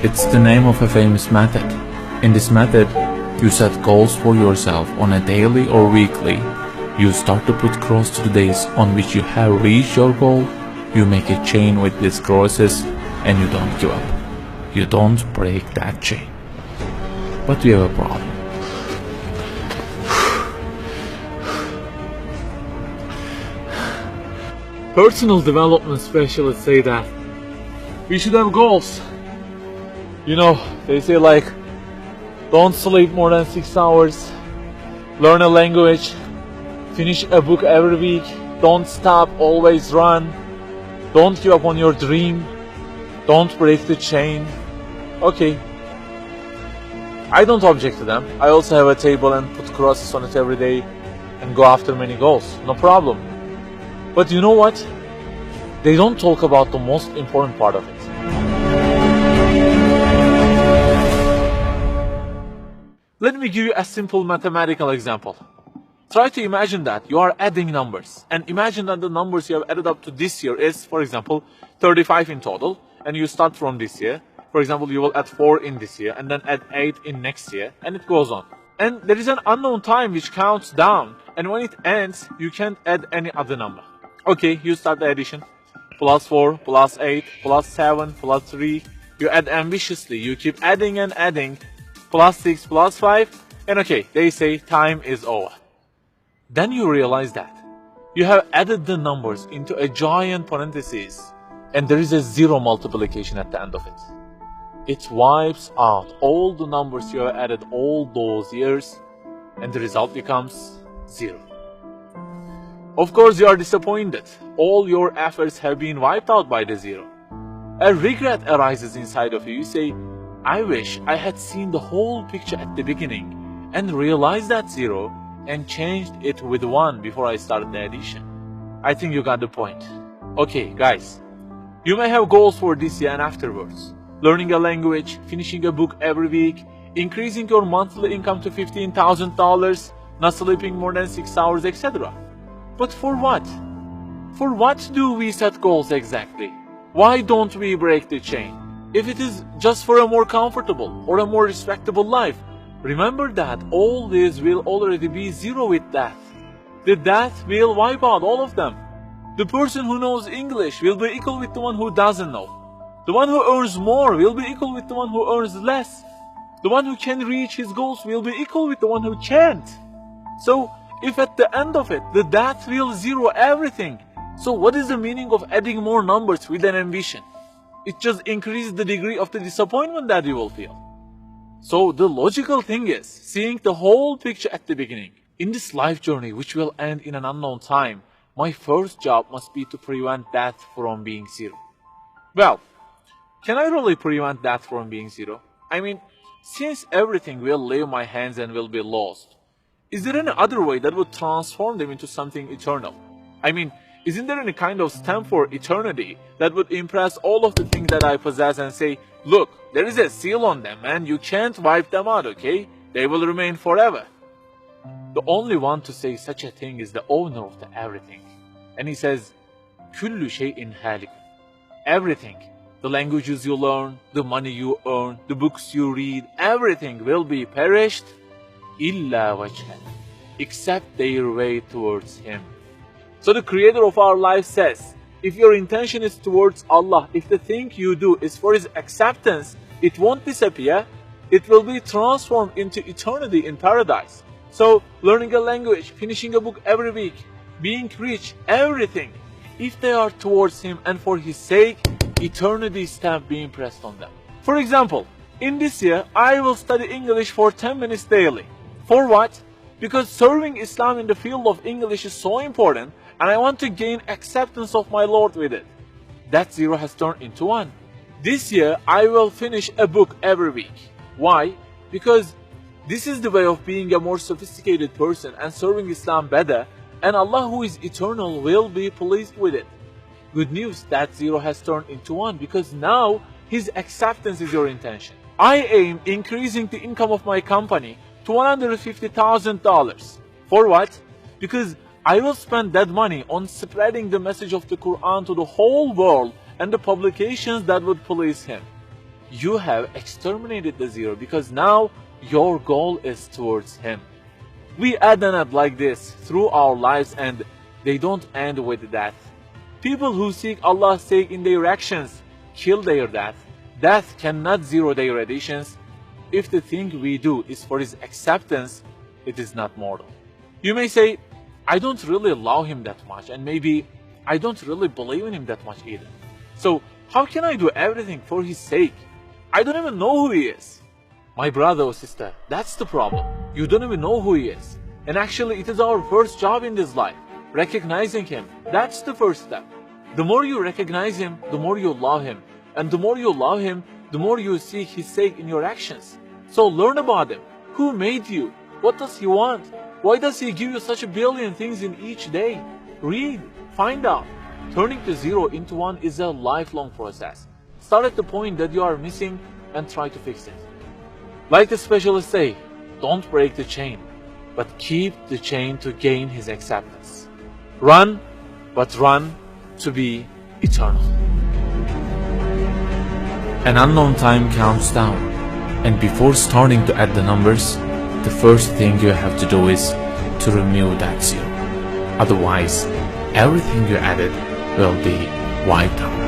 It's the name of a famous method. In this method, you set goals for yourself on a daily or weekly. You start to put cross to the days on which you have reached your goal. You make a chain with these crosses and you don't give up. You don't break that chain. But we have a problem. Personal development specialists say that we should have goals. You know, they say like, don't sleep more than 6 hours, learn a language, finish a book every week, don't stop, always run, don't give up on your dream, don't break the chain. Okay, I don't object to them. I also have a table and put crosses on it every day and go after many goals, no problem. But you know what? They don't talk about the most important part of it. Let me give you a simple mathematical example. Try to imagine that you are adding numbers, and imagine that the numbers you have added up to this year is, for example, 35 in total, and you start from this year. For example, you will add 4 in this year, and then add 8 in next year, and it goes on. And there is an unknown time which counts down, and when it ends, you can't add any other number. Okay, you start the addition. Plus 4, plus 8, plus 7, plus 3. You add ambitiously, you keep adding and adding. Plus 6, plus 5, and okay, they say time is over. Then you realize that you have added the numbers into a giant parenthesis, and there is a zero multiplication at the end of it. It wipes out all the numbers you have added all those years, and the result becomes 0. Of course, you are disappointed. All your efforts have been wiped out by the 0. A regret arises inside of you. You say, I wish I had seen the whole picture at the beginning and realized that 0 and changed it with 1 before I started the addition. I think you got the point. Okay, guys, you may have goals for this year and afterwards. Learning a language, finishing a book every week, increasing your monthly income to $15,000, not sleeping more than 6 hours, etc. But for what? For what do we set goals exactly? Why don't we break the chain? If it is just for a more comfortable or a more respectable life, remember that all this will already be 0 with death. The death will wipe out all of them. The person who knows English will be equal with the one who doesn't know. The one who earns more will be equal with the one who earns less. The one who can reach his goals will be equal with the one who can't. So, if at the end of it, the death will 0 everything, so what is the meaning of adding more numbers with an ambition? It just increases the degree of the disappointment that you will feel. So the logical thing is seeing the whole picture at the beginning. In this life journey, which will end in an unknown time, my first job must be to prevent death from being 0. Well, can I really prevent death from being 0? I mean, since everything will leave my hands and will be lost, is there any other way that would transform them into something eternal? I mean, isn't there any kind of stamp for eternity that would impress all of the things that I possess and say, look, there is a seal on them and you can't wipe them out, okay? They will remain forever. The only one to say such a thing is the owner of the everything. And he says, Kullu shay'in halik. Everything, the languages you learn, the money you earn, the books you read, everything will be perished, illa wajhan, except their way towards Him. So the creator of our life says, if your intention is towards Allah, if the thing you do is for His acceptance, it won't disappear, it will be transformed into eternity in paradise. So learning a language, finishing a book every week, being rich, everything, if they are towards Him and for His sake, eternity stamp being pressed on them. For example, in this year, I will study English for 10 minutes daily. For what? Because serving Islam in the field of English is so important, and I want to gain acceptance of my Lord with it. That 0 has turned into 1. This year, I will finish a book every week. Why? Because this is the way of being a more sophisticated person and serving Islam better, and Allah who is eternal will be pleased with it. Good news, that 0 has turned into 1 because now His acceptance is your intention. I aim increasing the income of my company to $150,000. For what? Because I will spend that money on spreading the message of the Quran to the whole world and the publications that would please Him. you have exterminated the zero, because now your goal is towards him. We add and add like this through our lives, and they don't end with death. People who seek Allah's sake in their actions kill their death. Death cannot zero their additions. If the thing we do is for his acceptance, it is not mortal. You may say, I don't really love him that much, and maybe I don't really believe in him that much either. So how can I do everything for his sake? I don't even know who he is. My brother or sister, that's the problem. You don't even know who he is. And actually it is our first job in this life. Recognizing him, that's the first step. The more you recognize him, the more you love him. And the more you love him, the more you seek his sake in your actions. So learn about him. Who made you? What does he want? Why does he give you such a billion things in each day? Read, find out. Turning the zero into one is a lifelong process. Start at the point that you are missing and try to fix it. Like the specialists say, don't break the chain, but keep the chain to gain his acceptance. Run, but run to be eternal. An unknown time counts down, and before starting to add the numbers, the first thing you have to do is to remove that zero. Otherwise, everything you added will be wiped out.